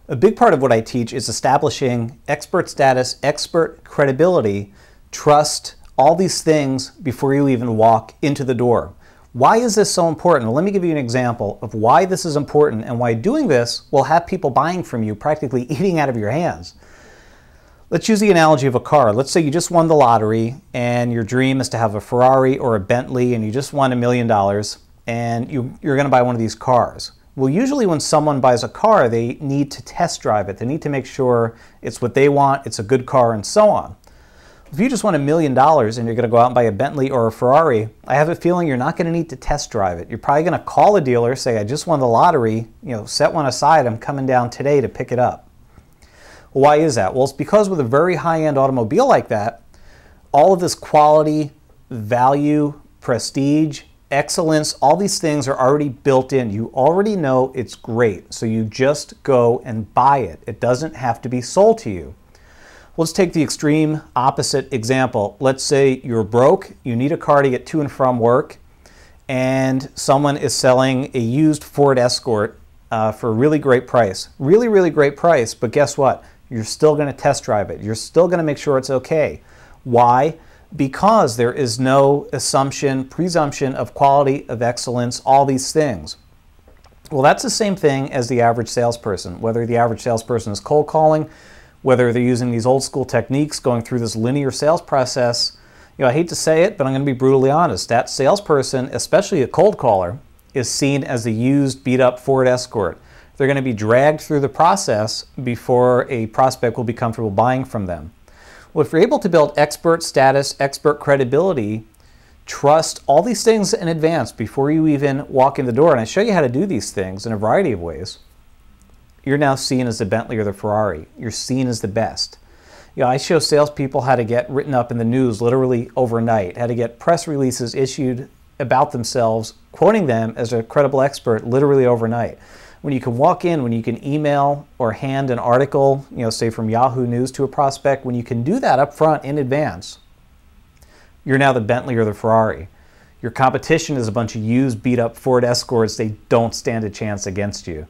A big part of what I teach is establishing expert status, expert credibility, trust, all these things before you even walk into the door. Why is this so important? Well, let me give you an example of why this is important and why doing this will have people buying from you, practically eating out of your hands. Let's use the analogy of a car. Let's say you just won the lottery and your dream is to have a Ferrari or a Bentley and you just won $1 million and you're going to buy one of these cars. Well, usually when someone buys a car, they need to test drive it. They need to make sure it's what they want, it's a good car, and so on. If you just won $1 million and you're going to go out and buy a Bentley or a Ferrari, I have a feeling you're not going to need to test drive it. You're probably going to call a dealer, say, I just won the lottery, set one aside, I'm coming down today to pick it up. Well, why is that? Well, it's because with a very high-end automobile like that, all of this quality, value, prestige, excellence, all these things are already built in. You already know it's great, so you just go and buy it. It doesn't have to be sold to you. Let's take the extreme opposite example. Let's say you're broke, you need a car to get to and from work, and someone is selling a used Ford Escort for a really great price. Really, really great price, but guess what? You're still going to test drive it. You're still going to make sure it's okay. Why? Because there is no presumption of quality, of excellence, all these things. Well, that's the same thing as the average salesperson. Whether the average salesperson is cold calling, whether they're using these old school techniques, going through this linear sales process, I hate to say it, but I'm going to be brutally honest. That salesperson, especially a cold caller, is seen as the used, beat up Ford Escort. They're going to be dragged through the process before a prospect will be comfortable buying from them. Well, if you're able to build expert status, expert credibility, trust, all these things in advance before you even walk in the door, and I show you how to do these things in a variety of ways, you're now seen as the Bentley or the Ferrari. You're seen as the best. I show salespeople how to get written up in the news literally overnight, how to get press releases issued about themselves, quoting them as a credible expert literally overnight. When you can walk in, when you can email or hand an article, say from Yahoo News to a prospect, when you can do that up front in advance, you're now the Bentley or the Ferrari. Your competition is a bunch of used, beat up Ford Escorts. They don't stand a chance against you.